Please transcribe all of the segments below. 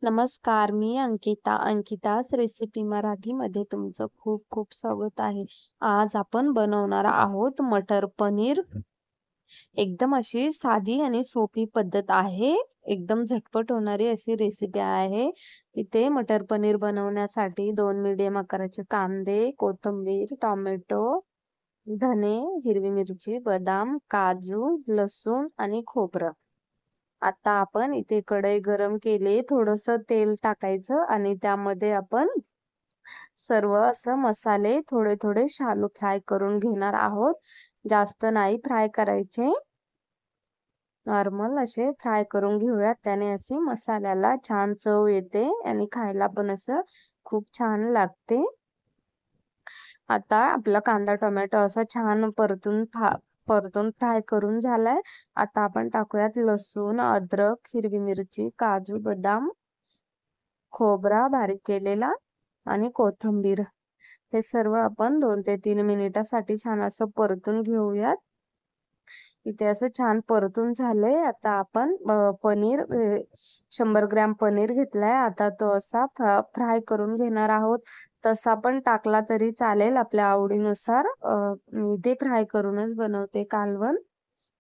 नमस्कार, मी अंकिता. अंकिताच रेसिपी मराठीमध्ये तुमचं खूप खूप स्वागत आहे. आज आपण बनवणार आहोत मटर पनीर. एकदम अशी साधी आणि सोपी पद्धत आहे. एकदम झटपट होणारी अशी रेसिपी आहे. इथे मटर पनीर बनवण्यासाठी 2 मीडियम आकाराचे कांदे, कोथिंबीर, टोमॅटो, धने, हिरवी मिरची, बदाम, काजू, लसूण आणि खोबरं. आता आपण इथे कढई गरम केली, थोडंसं तेल टाकायचं आणि त्यामध्ये आपण सर्व असं मसाले थोडे थोडे शालो फ्राय करून घेणार आहोत. जास्त नाही फ्राय करायचे, नॉर्मल असे फ्राय करून घेऊयात. त्याने अशी मसाल्याला छान चव येते आणि खायला पण असं खूप छान लागते. आता आपला कांदा टोमॅटो असा छान परतून फ्राय करून झालाय. आता आपण टाकूयात लसूण, अद्रक, हिरवी मिरची, काजू, बदाम, खोबरा बारीक केलेला आणि कोथिंबीर. हे सर्व आपण 2 ते 3 मिनिटासाठी छान असं परतून घेऊयात. इथे असं छान परतून झालंय. आता आपण पनीर 100 ग्रॅम पनीर घेतलाय. आता तो असा फ्राय करून घेणार आहोत. तसा पण टाकला तरी चालेल आपल्या आवडीनुसार. मी ते फ्राय करूनच बनवते कालवण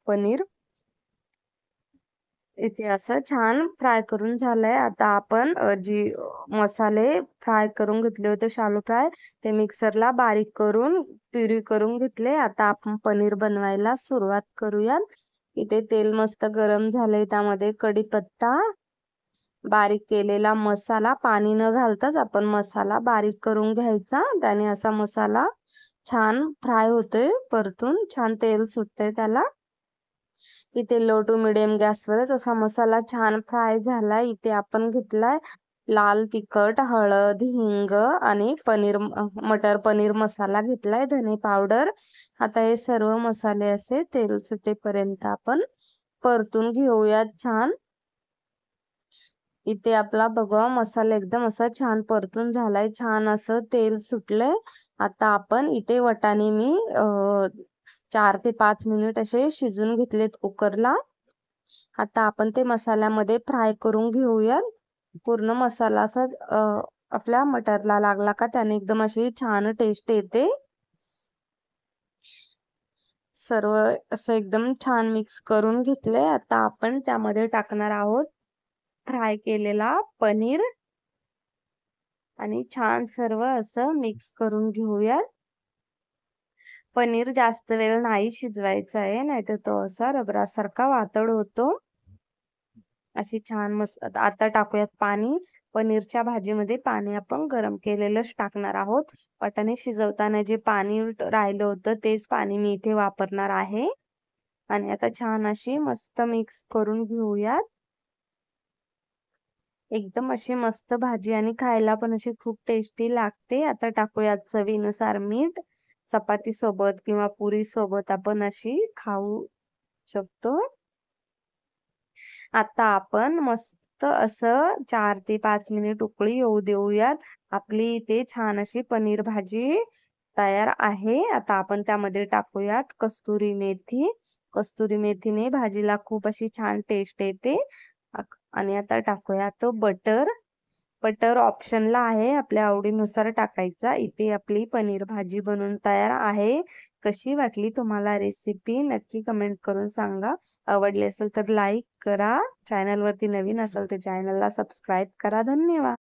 पनीर. इथे असं छान फ्राय करून झालंय. आता आपण मसाले फ्राय करून घेतले होते शालो फ्राय, ते मिक्सरला बारीक करून प्युरी करून घेतले. आता आपण पनीर बनवायला सुरुवात करूयात. इथे तेल मस्त गरम झालंय. त्यामध्ये कढीपत्ता, बारीक केलेला मसाला, पाणी न घालताच आपण मसाला बारीक करून घ्यायचा. त्याने असा मसाला छान फ्राय होतोय, परतून छान तेल सुटतंय त्याला. इथे लो टू मिडियम गॅसवरच असा मसाला छान फ्राय झाला. इथे आपण घेतलाय लाल तिखट, हळद, हिंग आणि मटर पनीर मसाला घेतलाय, धने पावडर. आता हे सर्व मसाले असे तेल सुटेपर्यंत आपण परतून घेऊयात छान. इथे आपला बघा मसाला एकदम असा छान परतून झालाय, छान असं तेल सुटलंय. आता आपण इथे वाटाणे मी 4 ते 5 मिनिट असे शिजून घेतलेत कुकरला. आता आपण ते मसाल्यामध्ये फ्राय करून घेऊयात. पूर्ण मसाला असा आपल्या मटरला लागला का त्याने एकदम अशी छान टेस्ट येते. सर्व असं एकदम छान मिक्स करून घेतलंय. आता आपण त्यामध्ये टाकणार आहोत फ्राय केलेला पनीर आणि छान सर्व असं मिक्स करून घेऊयात. पनीर जास्त वेळ नाही शिजवायचा आहे, नाहीतर तो असा रबरासारखा वातड होतो. अशी छान मस्त. आता टाकूयात पाणी. पनीरच्या भाजीमध्ये पाणी आपण गरम केलेलंच टाकणार आहोत. वाटाणे शिजवताना जे पाणी राहिलं होतं तेच पाणी मी इथे वापरणार आहे. आणि आता छान अशी मस्त मिक्स करून घेऊयात. एकदम अशी मस्त भाजी आणि खायला पण अशी खूप टेस्टी लागते. आता टाकूयात चवीनुसार मीठ. चपाती सोबत किंवा पुरी सोबत आपण अशी खाऊ शकतो. आता आपण मस्त असं 4 ते 5 मिनिट उकळी येऊ देऊयात. आपली इथे छान अशी पनीर भाजी तयार आहे. आता आपण त्यामध्ये टाकूयात कस्तुरी मेथी. कस्तुरी मेथीने भाजीला खूप अशी छान टेस्ट येते. आणि आता टाकूयात बटर. बटर ऑप्शनला आहे, आपल्या आवडीनुसार टाकायचा. इथे आपली पनीर भाजी बनून तयार आहे. कशी वाटली तुम्हाला रेसिपी नक्की कमेंट करून सांगा. आवडली असेल तर लाईक करा. चॅनलवरती नवीन असाल तर चॅनलला सबस्क्राईब करा. धन्यवाद.